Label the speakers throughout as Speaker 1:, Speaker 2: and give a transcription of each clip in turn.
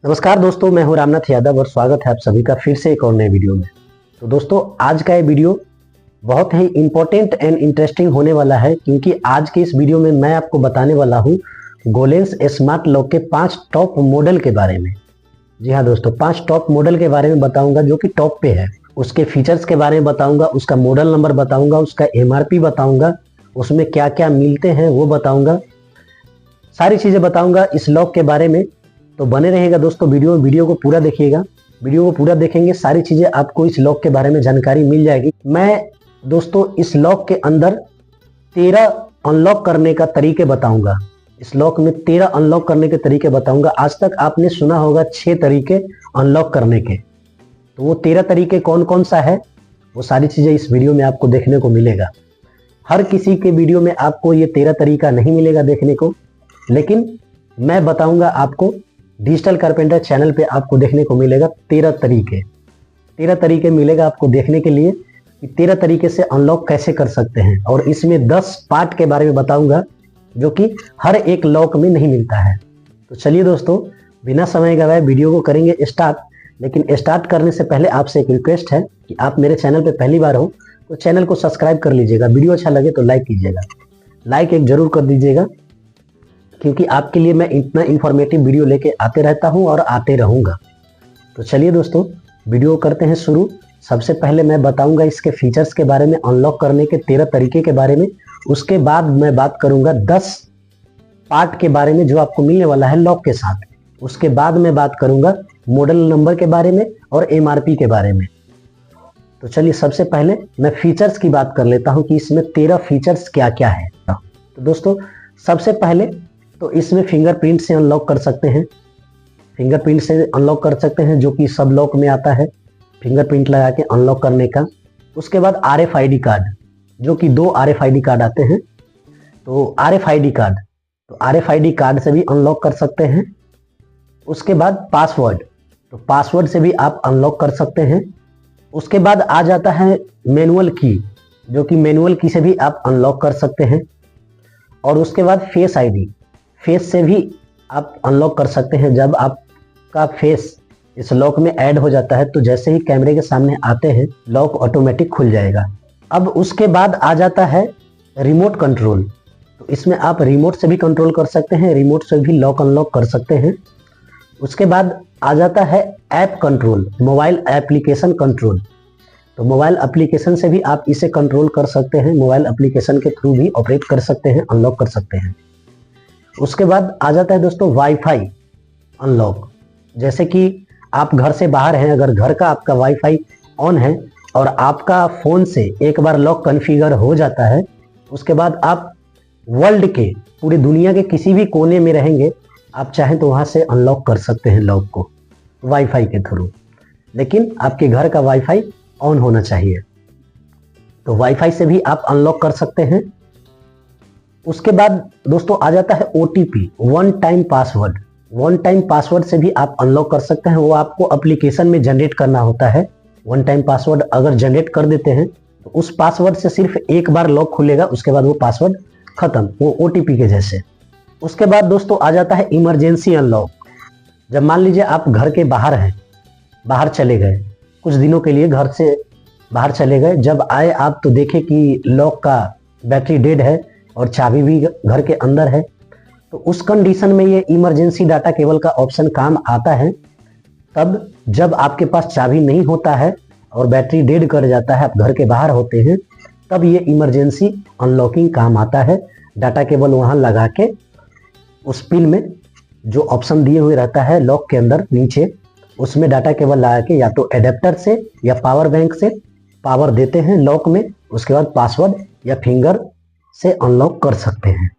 Speaker 1: नमस्कार दोस्तों, मैं हूं रामनाथ यादव और स्वागत है आप सभी का फिर से एक और नए वीडियो में। तो दोस्तों, आज का ये वीडियो बहुत ही इंपॉर्टेंट एंड इंटरेस्टिंग होने वाला है, क्योंकि आज के इस वीडियो में मैं आपको बताने वाला हूं गोलेंस स्मार्ट लॉक के 5 टॉप मॉडल के बारे में। जी हाँ दोस्तों, 5 टॉप मॉडल के बारे में बताऊंगा जो कि टॉप पे है। उसके फीचर्स के बारे में बताऊंगा, उसका मॉडल नंबर बताऊंगा, उसका MRP बताऊंगा, उसमें क्या क्या मिलते हैं वो बताऊंगा, सारी चीजें बताऊंगा इस लॉक के बारे में। तो बने रहेगा दोस्तों, वीडियो को पूरा देखिएगा। वीडियो को पूरा देखेंगे, सारी चीजें आपको इस लॉक के बारे में जानकारी मिल जाएगी। मैं दोस्तों इस लॉक के अंदर 13 अनलॉक करने का तरीके बताऊंगा। इस लॉक में 13 अनलॉक करने के तरीके बताऊंगा। आज तक आपने सुना होगा 6 तरीके अनलॉक करने के, तो वो 13 तरीके कौन कौन सा है वो सारी चीजें इस वीडियो में आपको देखने को मिलेगा। हर किसी के वीडियो में आपको ये 13 तरीका नहीं मिलेगा देखने को, लेकिन मैं बताऊंगा आपको डिजिटल कारपेंटर चैनल पे आपको देखने को मिलेगा 13 तरीके मिलेगा आपको देखने के लिए कि 13 तरीके से अनलॉक कैसे कर सकते हैं। और इसमें 10 पार्ट के बारे में बताऊंगा जो कि हर एक लॉक में नहीं मिलता है। तो चलिए दोस्तों, बिना समय गवाए वीडियो को करेंगे स्टार्ट। लेकिन स्टार्ट करने से पहले आपसे एक रिक्वेस्ट है कि आप मेरे चैनल पे पहली बार हो तो चैनल को सब्सक्राइब कर लीजिएगा। वीडियो अच्छा लगे तो लाइक कीजिएगा, लाइक एक जरूर कर दीजिएगा, क्योंकि आपके लिए मैं इतना इंफॉर्मेटिव वीडियो लेके आते रहता हूं और आते रहूंगा। तो चलिए दोस्तों, वीडियो करते हैं शुरू। सबसे पहले मैं बताऊंगा इसके फीचर्स के बारे में, अनलॉक करने के 13 तरीके के बारे में। उसके बाद मैं बात करूंगा 10 पार्ट के बारे में जो आपको मिलने वाला है लॉक के साथ। उसके बाद मैं बात करूंगा मॉडल नंबर के बारे में और MRP के बारे में। तो चलिए, सबसे पहले मैं फीचर्स की बात कर लेता हूं कि इसमें 13 फीचर्स क्या क्या है। तो दोस्तों, सबसे पहले तो इसमें फिंगरप्रिंट से अनलॉक कर सकते हैं। फिंगरप्रिंट से अनलॉक कर सकते हैं, जो कि सब लॉक में आता है, फिंगरप्रिंट लगा के अनलॉक करने का। उसके बाद RFID कार्ड, जो कि 2 RFID कार्ड आते हैं। तो RFID कार्ड से भी अनलॉक कर सकते हैं। उसके बाद पासवर्ड, तो पासवर्ड से भी आप अनलॉक कर सकते हैं। उसके बाद आ जाता है मैनुअल की, जो कि मैनुअल की से भी आप अनलॉक कर सकते हैं। और उसके बाद फेस ID, फेस से भी आप अनलॉक कर सकते हैं। जब आपका फेस इस लॉक में ऐड हो जाता है तो जैसे ही कैमरे के सामने आते हैं लॉक ऑटोमेटिक खुल जाएगा। अब उसके बाद आ जाता है रिमोट कंट्रोल, तो इसमें आप रिमोट से भी कंट्रोल कर सकते हैं, रिमोट से भी लॉक अनलॉक कर सकते हैं। उसके बाद आ जाता है app control, mobile application control, तो मोबाइल एप्लीकेशन से भी आप इसे कंट्रोल कर सकते हैं। मोबाइल एप्लीकेशन के थ्रू भी ऑपरेट कर सकते हैं, अनलॉक कर सकते हैं। उसके बाद आ जाता है दोस्तों वाईफाई अनलॉक। जैसे कि आप घर से बाहर हैं, अगर घर का आपका वाईफाई ऑन है और आपका फ़ोन से एक बार लॉक कॉन्फ़िगर हो जाता है, उसके बाद आप वर्ल्ड के, पूरी दुनिया के किसी भी कोने में रहेंगे, आप चाहें तो वहाँ से अनलॉक कर सकते हैं लॉक को वाईफाई के थ्रू। लेकिन आपके घर का वाईफाई ऑन होना चाहिए, तो वाईफाई से भी आप अनलॉक कर सकते हैं। उसके बाद दोस्तों आ जाता है OTP, one time password. One time password से भी आप अनलॉक कर सकते हैं। वो आपको एप्लीकेशन में जनरेट करना होता है। वन टाइम पासवर्ड अगर जनरेट कर देते हैं तो उस पासवर्ड से सिर्फ एक बार लॉक खुलेगा, उसके बाद वो पासवर्ड खत्म, वो OTP के जैसे। उसके बाद दोस्तों आ जाता है इमरजेंसी अनलॉक। जब मान लीजिए आप घर के बाहर हैं, बाहर चले गए, कुछ दिनों के लिए घर से बाहर चले गए, जब आए आप तो देखे कि लॉक का बैटरी डेड है और चाबी भी घर के अंदर है, तो उस कंडीशन में ये इमरजेंसी डाटा केबल का ऑप्शन काम आता है। तब जब आपके पास चाबी नहीं होता है और बैटरी डेड कर जाता है, आप घर के बाहर होते हैं, तब ये इमरजेंसी अनलॉकिंग काम आता है। डाटा केबल वहाँ लगा के उस पिन में जो ऑप्शन दिए हुए रहता है लॉक के अंदर नीचे, उसमें डाटा केबल लगा के या तो एडेप्टर से या पावर बैंक से पावर देते हैं लॉक में। उसके बाद पासवर्ड या फिंगर से अनलॉक कर सकते हैं।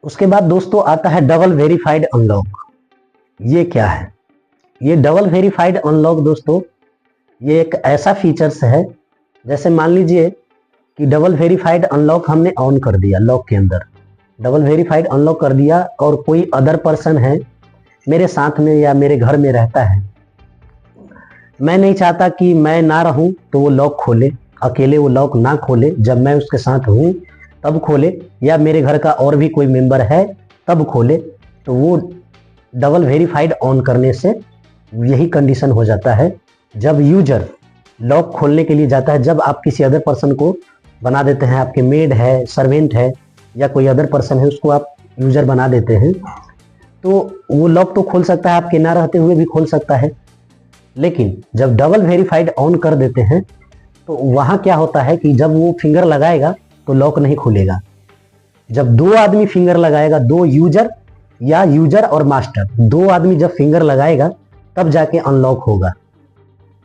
Speaker 1: उसके बाद दोस्तों आता है डबल वेरीफाइड अनलॉक। ये क्या है? ये डबल वेरीफाइड अनलॉक दोस्तों, ये एक ऐसा फीचर्स है, जैसे मान लीजिए कि डबल वेरीफाइड अनलॉक हमने ऑन कर दिया, लॉक के अंदर डबल वेरीफाइड अनलॉक कर दिया और कोई अदर पर्सन है मेरे साथ में या मेरे घर में रहता है, मैं नहीं चाहता कि मैं ना रहूं तो वो लॉक खोले, अकेले वो लॉक ना खोले, जब मैं उसके साथ हूं तब खोले, या मेरे घर का और भी कोई मेंबर है तब खोले, तो वो डबल वेरीफाइड ऑन करने से यही कंडीशन हो जाता है। जब यूजर लॉक खोलने के लिए जाता है, जब आप किसी अदर पर्सन को बना देते हैं, आपके मेड है, सर्वेंट है या कोई अदर पर्सन है, उसको आप यूजर बना देते हैं, तो वो लॉक तो खोल सकता है, आपके ना रहते हुए भी खोल सकता है। लेकिन जब डबल वेरीफाइड ऑन कर देते हैं तो वहाँ क्या होता है कि जब वो फिंगर लगाएगा तो लॉक नहीं खुलेगा। जब दो आदमी फिंगर लगाएगा, दो यूजर या यूजर और मास्टर, दो आदमी जब फिंगर लगाएगा तब जाके अनलॉक होगा,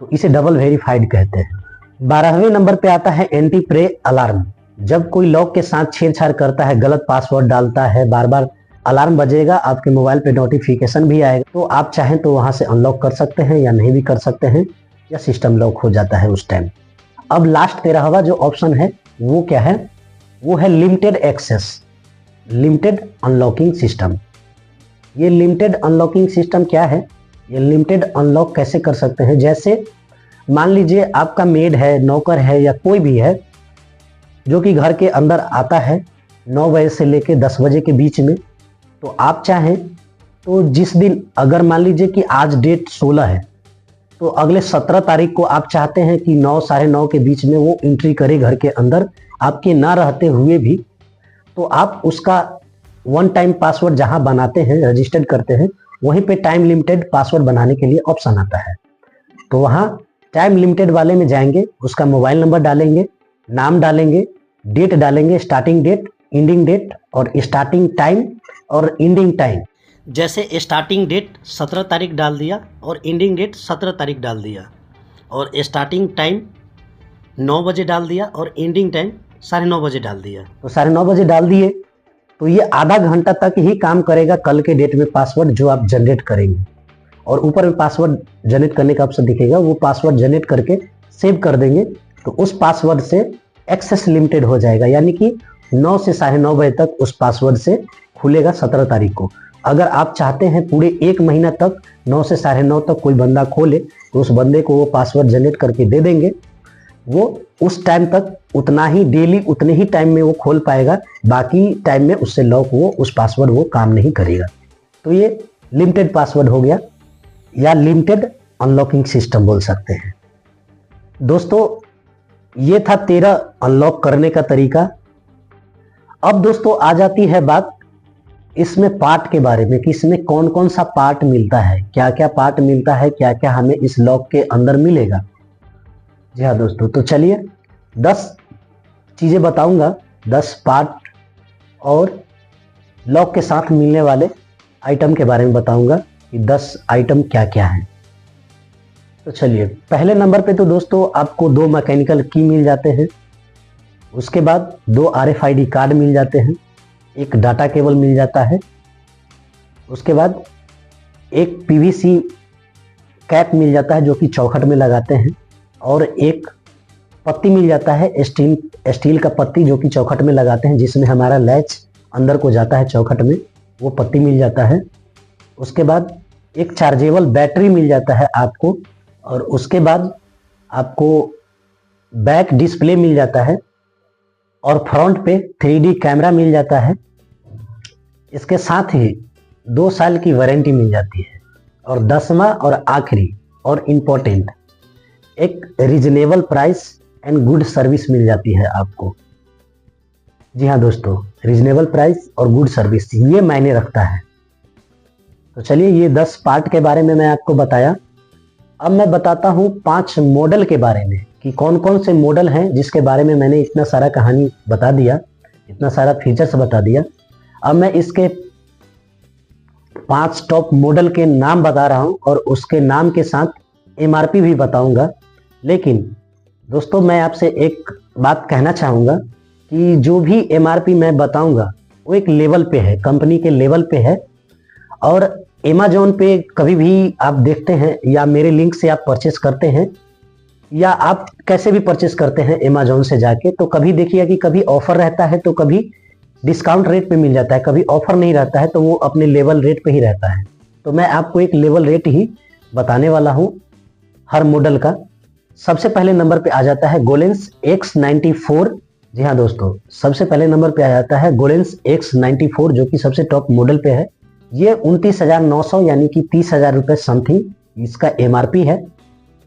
Speaker 1: तो इसे डबल वेरीफाइड कहते हैं। 12वें नंबर पे आता है एंटी प्रे अलार्म। जब कोई लॉक के साथ छेड़छाड़ करता है, गलत पासवर्ड डालता है, बार बार अलार्म बजेगा, आपके मोबाइल पे नोटिफिकेशन भी आएगा, तो आप चाहें तो वहां से अनलॉक कर सकते हैं या नहीं भी कर सकते हैं, या सिस्टम लॉक हो जाता है उस टाइम। अब लास्ट 13वां जो ऑप्शन है वो क्या है, वो है limited access, limited unlocking system. ये लिमिटेड अनलॉकिंग सिस्टम क्या है, ये लिमिटेड अनलॉक कैसे कर सकते हैं, जैसे मान लीजिए आपका मेड है, नौकर है या कोई भी है जो कि घर के अंदर आता है 9 बजे से लेकर 10 बजे के बीच में, तो आप चाहें तो जिस दिन, अगर मान लीजिए कि आज डेट 16 है, तो अगले 17 तारीख को आप चाहते हैं कि 9 साढ़े 9 के बीच में वो एंट्री करे घर के अंदर, आपके ना रहते हुए भी, तो आप उसका वन टाइम पासवर्ड जहां बनाते हैं, रजिस्टर्ड करते हैं, वहीं पे टाइम लिमिटेड पासवर्ड बनाने के लिए ऑप्शन आता है। तो वहां टाइम लिमिटेड वाले में जाएंगे, उसका मोबाइल नंबर डालेंगे, नाम डालेंगे, डेट डालेंगे, स्टार्टिंग डेट, एंडिंग डेट और स्टार्टिंग टाइम और एंडिंग टाइम। जैसे स्टार्टिंग डेट 17 तारीख डाल दिया और एंडिंग डेट 17 तारीख डाल दिया, और स्टार्टिंग टाइम 9 बजे डाल दिया और एंडिंग टाइम 9:30 बजे डाल दिया। तो 9:30 बजे डाल दिए तो ये आधा घंटा तक ही काम करेगा कल के डेट में पासवर्ड जो आप जनरेट करेंगे, और ऊपर में पासवर्ड जनरेट करने का ऑप्शन दिखेगा, वो पासवर्ड जनरेट करके सेव कर देंगे, तो उस पासवर्ड से एक्सेस लिमिटेड हो जाएगा, यानी कि 9 से 9:30 बजे तक उस पासवर्ड से खुलेगा 17 तारीख को। अगर आप चाहते हैं पूरे 1 महीना तक 9 से 9:30 तक कोई बंदा खोले, तो उस बंदे को वो पासवर्ड जनरेट करके दे देंगे, वो उस टाइम तक उतना ही डेली उतने ही टाइम में वो खोल पाएगा, बाकी टाइम में उससे लॉक वो उस पासवर्ड वो काम नहीं करेगा। तो ये लिमिटेड पासवर्ड हो गया या लिमिटेड अनलॉकिंग सिस्टम बोल सकते हैं। दोस्तों ये था 13 अनलॉक करने का तरीका। अब दोस्तों आ जाती है बात इसमें पार्ट के बारे में कि इसमें कौन कौन सा पार्ट मिलता है, क्या क्या पार्ट मिलता है, क्या क्या हमें इस लॉक के अंदर मिलेगा। जी हाँ दोस्तों, तो चलिए 10 चीजें बताऊंगा, 10 पार्ट और लॉक के साथ मिलने वाले आइटम के बारे में बताऊंगा कि 10 आइटम क्या क्या हैं। तो चलिए पहले नंबर पे तो दोस्तों आपको 2 मैकेनिकल की मिल जाते हैं, उसके बाद 2 RFID कार्ड मिल जाते हैं, एक डाटा केबल मिल जाता है, उसके बाद एक PVC कैप मिल जाता है जो कि चौखट में लगाते हैं, और एक पत्ती मिल जाता है स्टील का पत्ती जो कि चौखट में लगाते हैं, जिसमें हमारा लैच अंदर को जाता है चौखट में, वो पत्ती मिल जाता है। उसके बाद एक चार्जेबल बैटरी मिल जाता है आपको, और उसके बाद आपको बैक डिस्प्ले मिल जाता है, और फ्रंट पे 3D कैमरा मिल जाता है। इसके साथ ही 2 साल की वारंटी मिल जाती है, और 10वां और आखिरी और इम्पोर्टेंट, एक reasonable price and good service मिल जाती है आपको। जी हाँ दोस्तों, रीजनेबल प्राइस और गुड सर्विस ये मायने रखता है। तो चलिए ये 10 पार्ट के बारे में मैं आपको बताया। अब मैं बताता हूँ 5 मॉडल के बारे में कि कौन कौन से मॉडल हैं, जिसके बारे में मैंने इतना सारा कहानी बता दिया, इतना सारा फीचर्स बता दिया। अब मैं इसके 5 टॉप मॉडल के नाम बता रहा हूँ और उसके नाम के साथ MRP भी बताऊंगा। लेकिन दोस्तों मैं आपसे एक बात कहना चाहूँगा कि जो भी MRP मैं बताऊंगा वो एक लेवल पे है, कंपनी के लेवल पे है, और अमेज़न पे कभी भी आप देखते हैं या मेरे लिंक से आप परचेस करते हैं या आप कैसे भी परचेस करते हैं अमेज़न से जाके, तो कभी देखिए कि कभी ऑफर रहता है तो कभी डिस्काउंट रेट पे मिल जाता है, कभी ऑफर नहीं रहता है तो वो अपने लेवल रेट पे ही रहता है। तो मैं आपको एक लेवल रेट ही बताने वाला हूँ हर मॉडल का। सबसे पहले नंबर पे आ जाता है गोलेंस X94। जी हाँ दोस्तों, सबसे पहले नंबर पे आ जाता है गोलेंस X94 जो कि सबसे टॉप मॉडल पे है। ये 29,900 यानी कि 30,000 रुपये समथिंग इसका MRP है।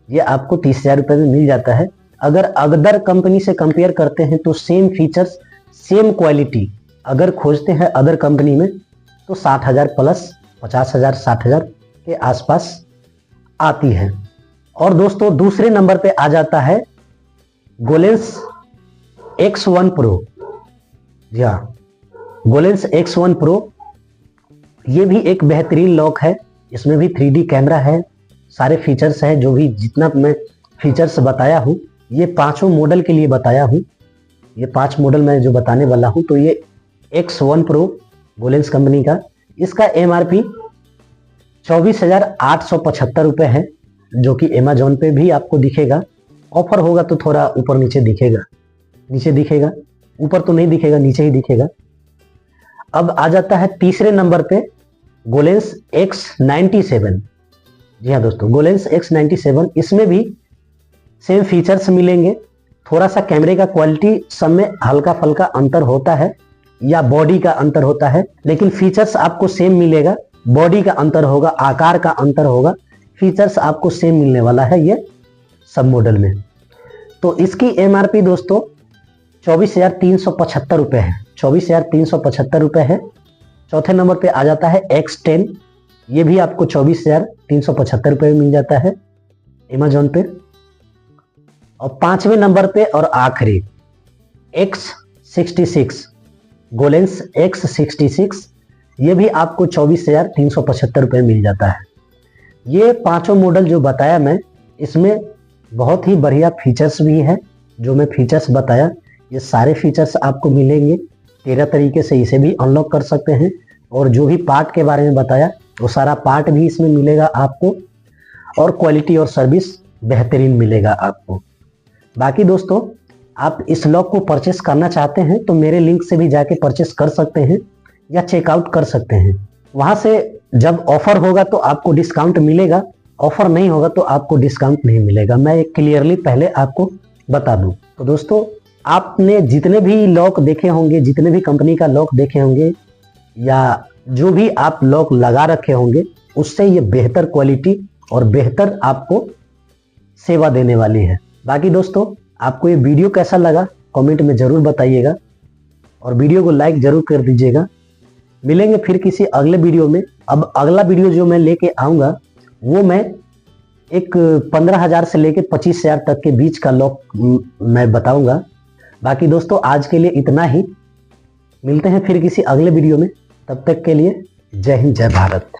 Speaker 1: ये आपको 30,000 रुपये में मिल जाता है। अगर अदर कंपनी से कंपेयर करते हैं तो सेम फीचर्स सेम क्वालिटी अगर खोजते हैं अदर कंपनी में तो 60,000 प्लस 50,000 60,000 के आसपास आती है। और दोस्तों दूसरे नंबर पे आ जाता है गोलेंस X1 Pro। जी हाँ, गोलेंस X1 Pro ये भी एक बेहतरीन लॉक है। इसमें भी 3D कैमरा है, सारे फीचर्स है। जो भी जितना मैं फीचर्स बताया हूँ ये पांचों मॉडल के लिए बताया हूँ। ये 5 मॉडल मैं जो बताने वाला हूँ तो ये X1 Pro गोलेंस कंपनी का, इसका MRP 24,875 रुपये है, जो कि अमेजोन पे भी आपको दिखेगा। ऑफर होगा तो थोड़ा ऊपर नीचे दिखेगा, नीचे दिखेगा, ऊपर तो नहीं दिखेगा, नीचे ही दिखेगा। अब आ जाता है तीसरे नंबर पे गोलेंस X97। जी हाँ दोस्तों, गोलेंस X97 इसमें भी सेम फीचर्स मिलेंगे। थोड़ा सा कैमरे का क्वालिटी सब में हल्का फल्का अंतर होता है या बॉडी का अंतर होता है, लेकिन फीचर्स आपको सेम मिलेगा। बॉडी का अंतर होगा, आकार का अंतर होगा, फीचर्स आपको सेम मिलने वाला है ये सब मॉडल में। तो इसकी MRP दोस्तों 24,375 रुपये है, 24,375 रुपये है। चौथे नंबर पे आ जाता है X10, ये भी आपको 24,375 रुपये में मिल जाता है अमेजोन पे। और पांचवें नंबर पे और आखिरी X66, गोलेंस X66, ये भी आपको 24,375 रुपये मिल जाता है। ये पांचों मॉडल जो बताया मैं, इसमें बहुत ही बढ़िया फीचर्स भी है। जो मैं फीचर्स बताया ये सारे फीचर्स आपको मिलेंगे। 13 तरीके से इसे भी अनलॉक कर सकते हैं। और जो भी पार्ट के बारे में बताया वो सारा पार्ट भी इसमें मिलेगा आपको, और क्वालिटी और सर्विस बेहतरीन मिलेगा आपको। बाकी दोस्तों आप इस लॉक को परचेस करना चाहते हैं तो मेरे लिंक से भी जाके परचेस कर सकते हैं या चेकआउट कर सकते हैं। वहां से जब ऑफर होगा तो आपको डिस्काउंट मिलेगा, ऑफर नहीं होगा तो आपको डिस्काउंट नहीं मिलेगा। मैं एक क्लियरली पहले आपको बता दूं। तो दोस्तों आपने जितने भी लॉक देखे होंगे, जितने भी कंपनी का लॉक देखे होंगे या जो भी आप लॉक लगा रखे होंगे, उससे ये बेहतर क्वालिटी और बेहतर आपको सेवा देने वाली है। बाकी दोस्तों आपको ये वीडियो कैसा लगा कमेंट में ज़रूर बताइएगा और वीडियो को लाइक ज़रूर कर दीजिएगा। मिलेंगे फिर किसी अगले वीडियो में। अब अगला वीडियो जो मैं लेके आऊँगा वो मैं एक 15,000 से लेके 25,000 तक के बीच का लॉक मैं बताऊँगा। बाकी दोस्तों आज के लिए इतना ही। मिलते हैं फिर किसी अगले वीडियो में, तब तक के लिए जय हिंद जय भारत।